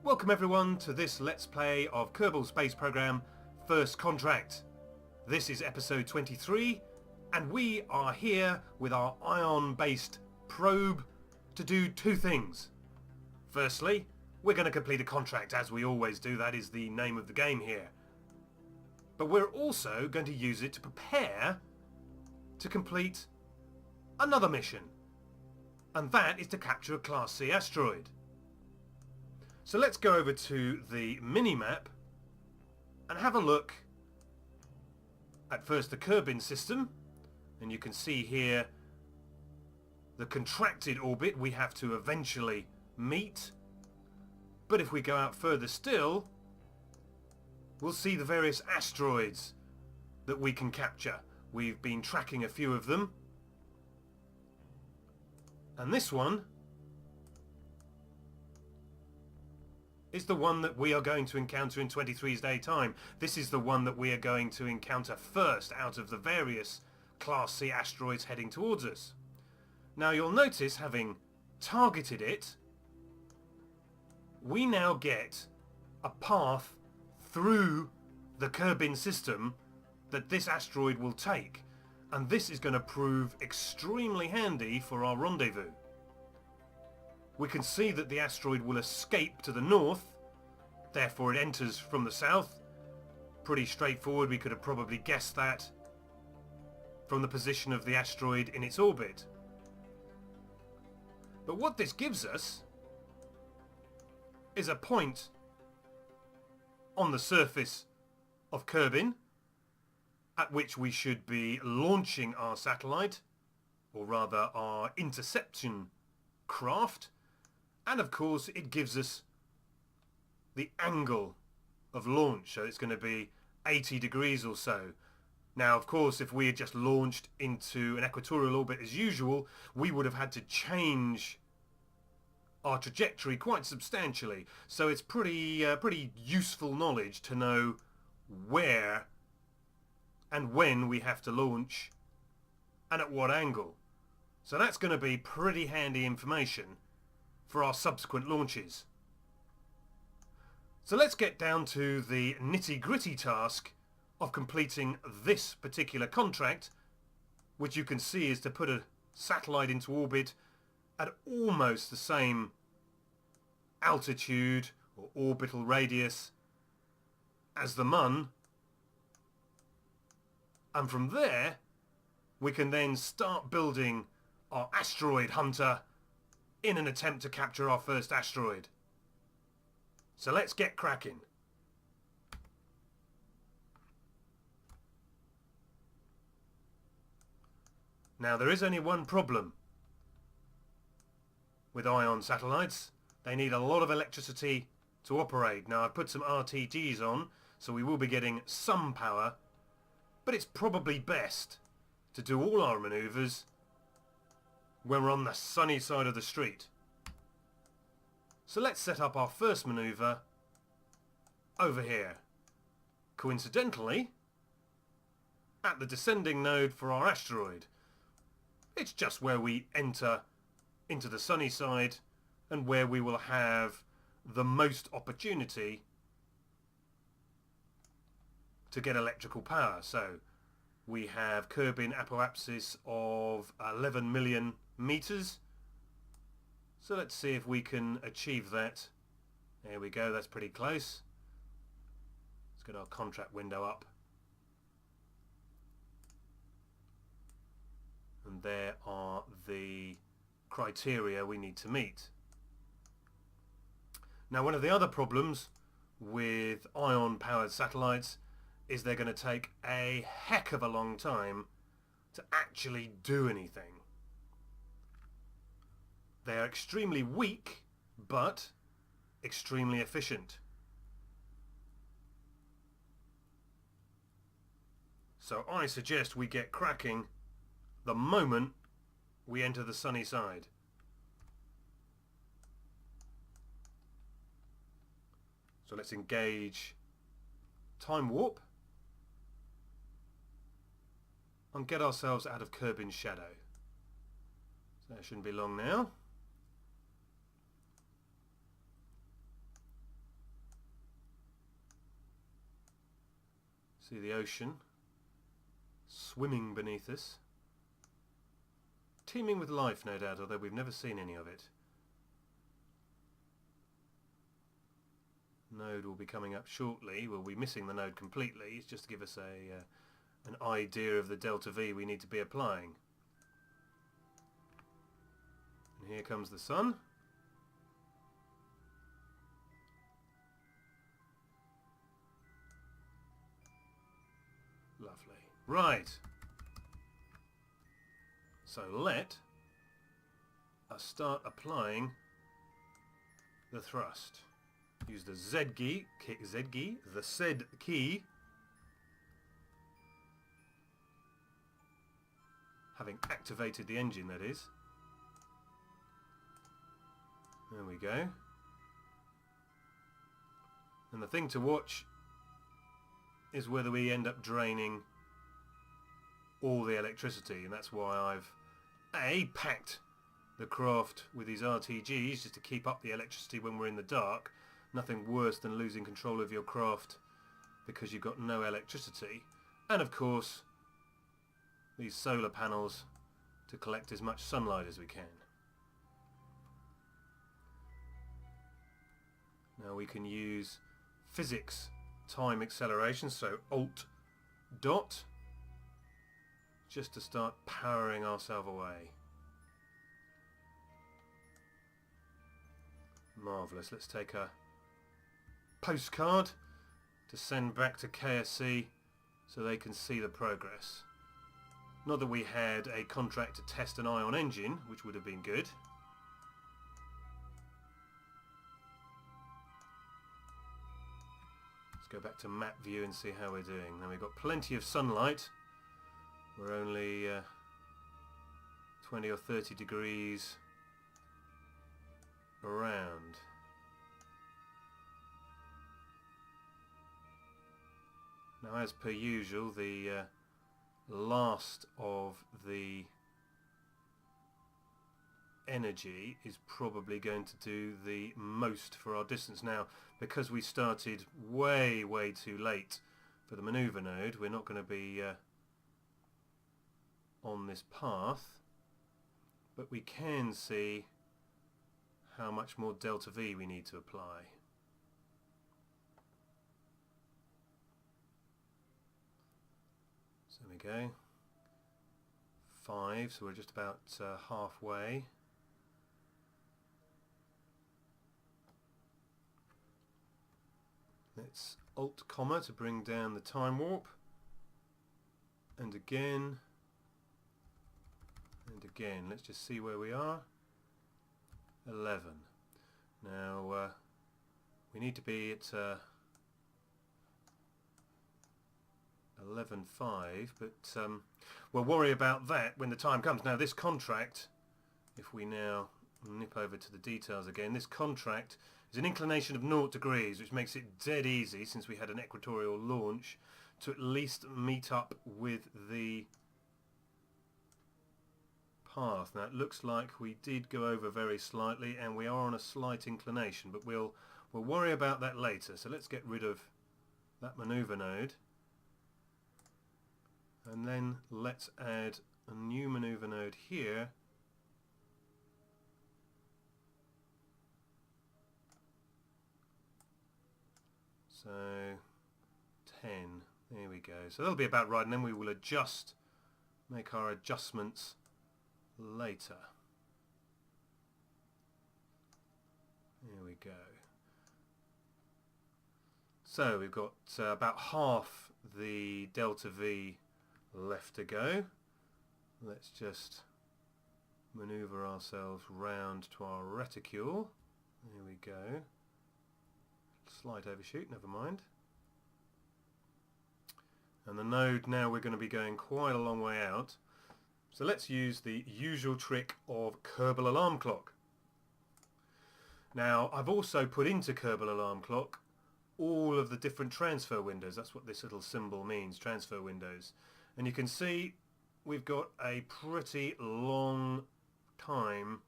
Welcome everyone to this Let's Play of Kerbal Space Program First Contract. This is episode 23 and we are here with our ion-based probe to do two things. Firstly, we're going to complete a contract as we always do, that is the name of the game here. But we're also going to use it to prepare to complete another mission, and that is to capture a Class C asteroid. So let's go over to the mini-map and have a look at first the Kerbin system, and you can see here the contracted orbit we have to eventually meet. But if we go out further still, we'll see the various asteroids that we can capture. We've been tracking a few of them, and this one is the one that we are going to encounter in 23's day time. This is the one that we are going to encounter first out of the various Class C asteroids heading towards us. Now you'll notice, having targeted it, we now get a path through the Kerbin system that this asteroid will take, and this is going to prove extremely handy for our rendezvous. We can see that the asteroid will escape to the north, therefore it enters from the south. Pretty straightforward, we could have probably guessed that from the position of the asteroid in its orbit. But what this gives us is a point on the surface of Kerbin at which we should be launching our satellite, or rather our interception craft. And of course it gives us the angle of launch, so it's going to be 80 degrees or so. Now of course if we had just launched into an equatorial orbit as usual, we would have had to change our trajectory quite substantially. So it's pretty useful knowledge to know where and when we have to launch and at what angle. So that's going to be pretty handy information for our subsequent launches. So let's get down to the nitty-gritty task of completing this particular contract, which you can see is to put a satellite into orbit at almost the same altitude or orbital radius as the Mun, and from there we can then start building our asteroid hunter in an attempt to capture our first asteroid. So let's get cracking. Now there is only one problem with ion satellites. They need a lot of electricity to operate. Now I've put some RTGs on, so we will be getting some power, but it's probably best to do all our manoeuvres when we're on the sunny side of the street. So let's set up our first manoeuvre over here. Coincidentally, at the descending node for our asteroid. It's just where we enter into the sunny side and where we will have the most opportunity to get electrical power. So we have Kerbin apoapsis of 11 million meters. So let's see if we can achieve that. There we go, that's pretty close. Let's get our contract window up. And there are the criteria we need to meet. Now one of the other problems with ion-powered satellites is they're going to take a heck of a long time to actually do anything. They are extremely weak, but extremely efficient. So I suggest we get cracking the moment we enter the sunny side. So let's engage time warp and get ourselves out of Kerbin's shadow. So that shouldn't be long now. See the ocean swimming beneath us. Teeming with life, no doubt, although we've never seen any of it. Node will be coming up shortly. We'll be missing the node completely. It's just to give us an idea of the delta V we need to be applying. And here comes the sun. Lovely. Right. So let us start applying the thrust. Use the Z key, the Z key, having activated the engine, that is. There we go. And the thing to watch is whether we end up draining all the electricity, and that's why I've packed the craft with these RTGs just to keep up the electricity when we're in the dark. Nothing worse than losing control of your craft because you've got no electricity. And of course these solar panels to collect as much sunlight as we can. Now we can use physics time acceleration, so Alt dot, just to start powering ourselves away. Marvellous. Let's take a postcard to send back to KSC so they can see the progress. Not that we had a contract to test an ion engine, which would have been good. Let's go back to map view and see how we're doing. Now we've got plenty of sunlight. We're only 20 or 30 degrees around. Now, as per usual, the last of the energy is probably going to do the most for our distance. Now, because we started way too late for the manoeuvre node, we're not going to be on this path, but we can see how much more delta V we need to apply. So there we go. 5, so we're just about halfway. Let's Alt comma to bring down the time warp, and again and again. Let's just see where we are. 11. Now we need to be at 11.5, but we'll worry about that when the time comes. Now this contract, if we now nip over to the details again, this contract is an inclination of 0 degrees, which makes it dead easy, since we had an equatorial launch, to at least meet up with the path. Now it looks like we did go over very slightly, and we are on a slight inclination, but we'll worry about that later. So let's get rid of that manoeuvre node, and then let's add a new manoeuvre node here. So 10, there we go. So that'll be about right, and then we will make our adjustments later. There we go. So we've got about half the delta V left to go. Let's just manoeuvre ourselves round to our reticule. There we go. Slight overshoot, never mind. And the node, now we're going to be going quite a long way out. So let's use the usual trick of Kerbal Alarm Clock. Now I've also put into Kerbal Alarm Clock all of the different transfer windows. That's what this little symbol means, transfer windows. And you can see we've got a pretty long time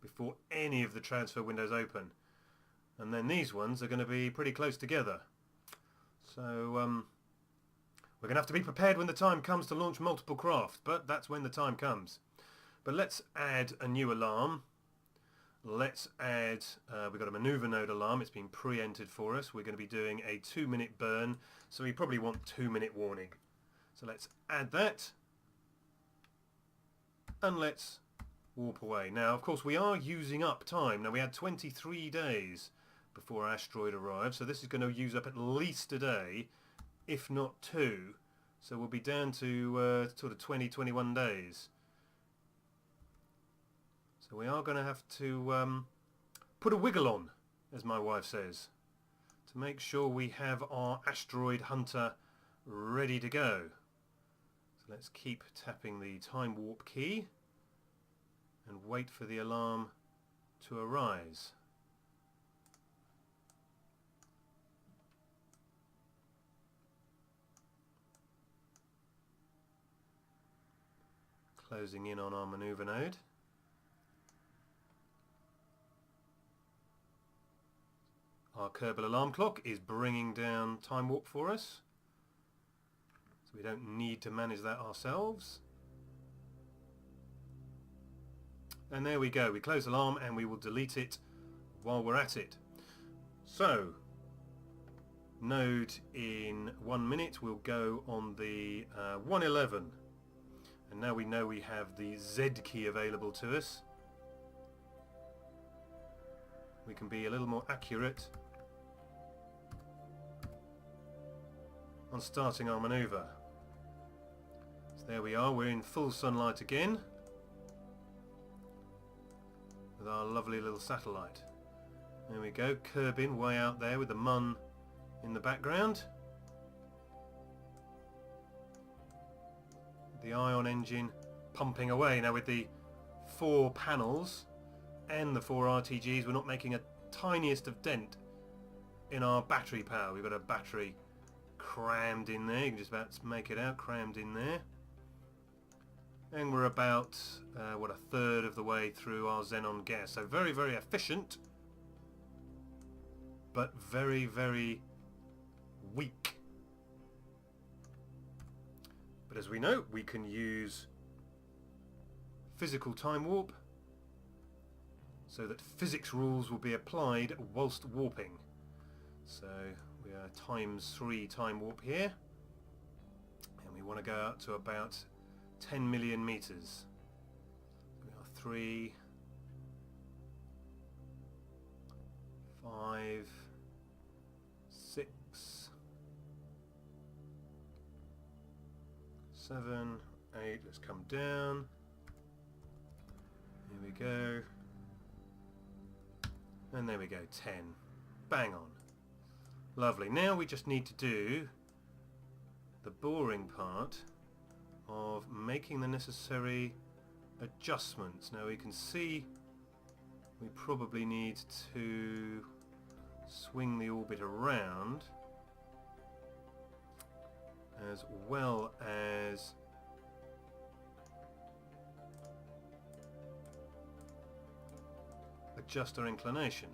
before any of the transfer windows open. And then these ones are going to be pretty close together. So We're going to have to be prepared when the time comes to launch multiple craft, but that's when the time comes. But let's add a new alarm. Let's add, we've got a maneuver node alarm. It's been pre-entered for us. We're going to be doing a 2-minute burn, so we probably want 2-minute warning. So let's add that. And let's warp away. Now, of course, we are using up time. Now, we had 23 days before our asteroid arrived, so this is going to use up at least a day, if not 2. So we'll be down to sort of 21 days. So we are going to have to put a wiggle on, as my wife says, to make sure we have our asteroid hunter ready to go. So let's keep tapping the time warp key and wait for the alarm to arise. Closing in on our maneuver node. Our Kerbal alarm clock is bringing down time warp for us, so we don't need to manage that ourselves. And there we go, we close alarm and we will delete it while we're at it. So, node in 1 minute will go on the 111. And now we know we have the Z key available to us. We can be a little more accurate on starting our manoeuvre. So there we are, we're in full sunlight again with our lovely little satellite. There we go, Kerbin way out there with the Mun in the background. The ion engine pumping away. Now with the 4 panels and the 4 RTGs, we're not making a tiniest of dent in our battery power. We've got a battery crammed in there, you can just about make it out, crammed in there. And we're about, what, a third of the way through our xenon gas. So very, very efficient, but very, very weak. But as we know, we can use physical time warp so that physics rules will be applied whilst warping. So we are ×3 time warp here, and we want to go out to about 10 million meters. We are 3, 5, 6, 7, 8. Let's come down. Here we go. And there we go, 10. Bang on. Lovely. Now we just need to do the boring part of making the necessary adjustments. Now we can see we probably need to swing the orbit around, as well as adjust our inclination.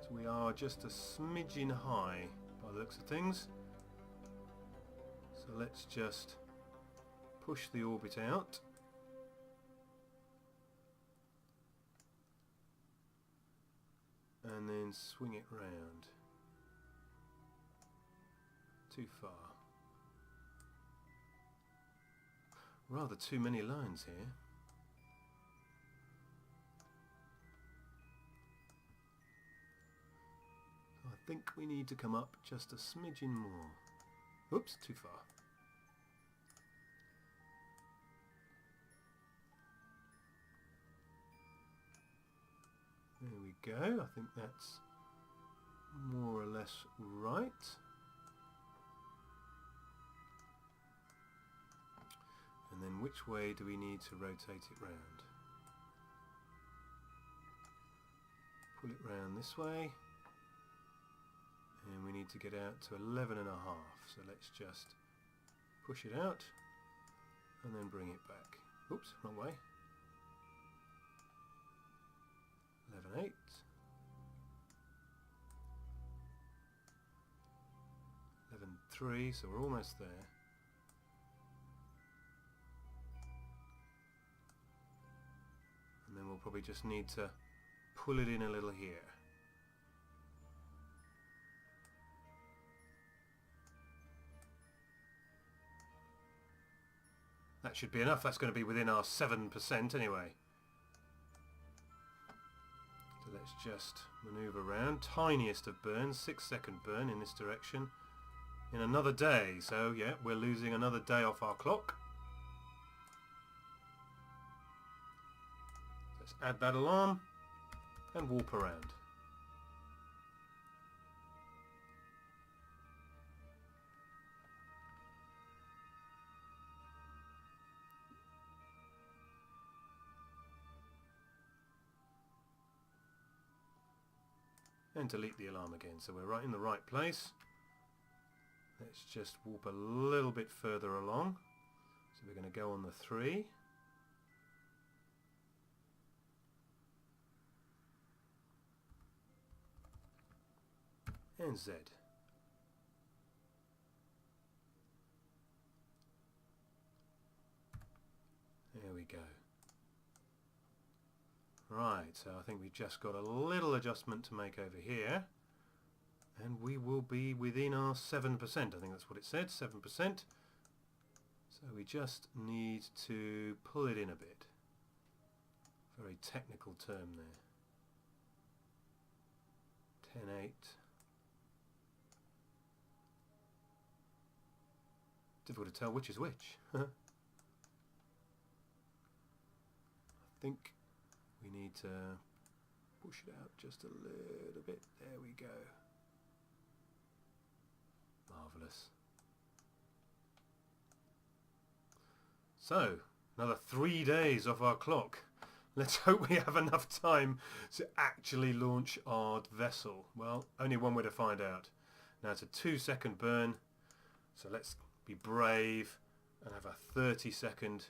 So we are just a smidgen high by the looks of things. So let's just push the orbit out. And then swing it round. Too far. Rather too many lines here. I think we need to come up just a smidgen more. Oops, too far. There we go, I think that's more or less right. And then which way do we need to rotate it round? Pull it round this way. And we need to get out to 11.5. So let's just push it out and then bring it back. Oops, wrong way. 11.8. 11.3. 3, so we're almost there. And then we'll probably just need to pull it in a little here. That should be enough. That's going to be within our 7% anyway. So let's just manoeuvre around. Tiniest of burns, 6-second burn in this direction. In another day. So yeah, we're losing another day off our clock. Let's add that alarm and warp around. And delete the alarm again, so we're right in the right place. Let's just warp a little bit further along. So we're going to go on the 3. And Z. There we go. Right, so I think we've just got a little adjustment to make over here. And we will be within our 7%. I think that's what it said, 7%. So we just need to pull it in a bit. Very technical term there. 10.8. Difficult to tell which is which. I think we need to push it out just a little bit. There we go. Marvellous. So, another 3 days off our clock. Let's hope we have enough time to actually launch our vessel. Well, only one way to find out. Now it's a 2-second burn, so let's be brave and have a 30-second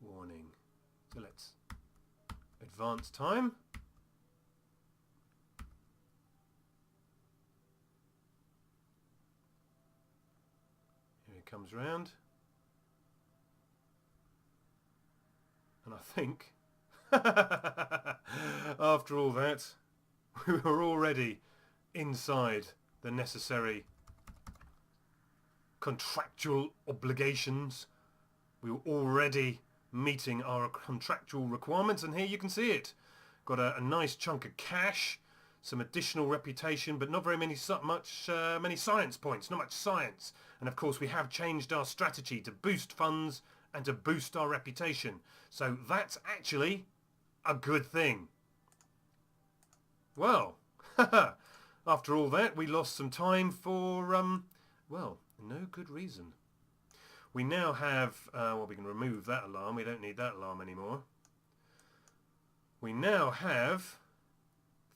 warning. So let's advance time. Here it comes round. And I think after all that, we were already inside the necessary contractual obligations. We were already meeting our contractual requirements, and here you can see it. Got a nice chunk of cash, some additional reputation, but not very many many science points, not much science. And of course we have changed our strategy to boost funds and to boost our reputation. So that's actually a good thing. Well, after all that, we lost some time for, well, no good reason. We now have, well, we can remove that alarm. We don't need that alarm anymore. We now have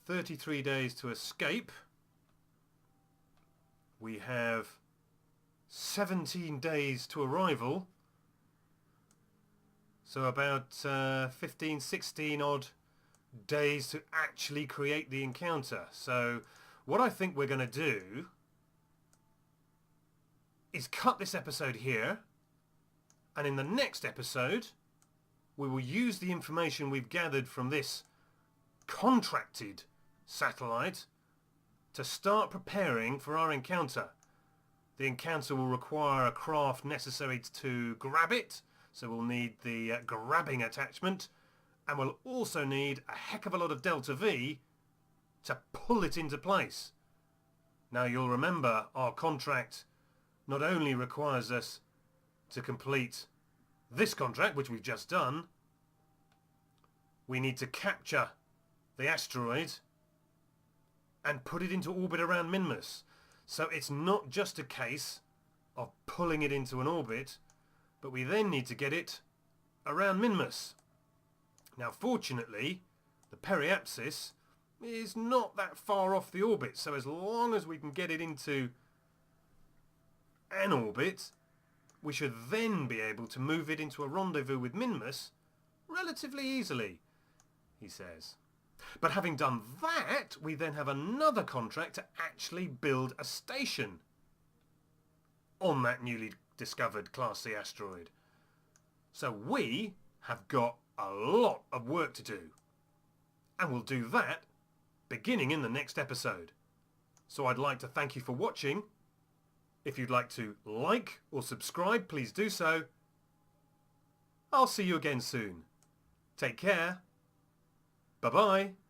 33 days to escape. We have 17 days to arrival. So about 15, 16 odd days to actually create the encounter. So what I think we're going to do is cut this episode here, and in the next episode we will use the information we've gathered from this contracted satellite to start preparing for our encounter. The encounter will require a craft necessary to grab it, so we'll need the grabbing attachment, and we'll also need a heck of a lot of Delta V to pull it into place. Now you'll remember our contract not only requires us to complete this contract, which we've just done, we need to capture the asteroid and put it into orbit around Minmus. So it's not just a case of pulling it into an orbit, but we then need to get it around Minmus. Now fortunately, the periapsis is not that far off the orbit, so as long as we can get it into an orbit, we should then be able to move it into a rendezvous with Minmus relatively easily, he says. But having done that, we then have another contract to actually build a station on that newly discovered Class C asteroid. So we have got a lot of work to do. And we'll do that beginning in the next episode. So I'd like to thank you for watching. If you'd like to like or subscribe, please do so. I'll see you again soon. Take care. Bye-bye.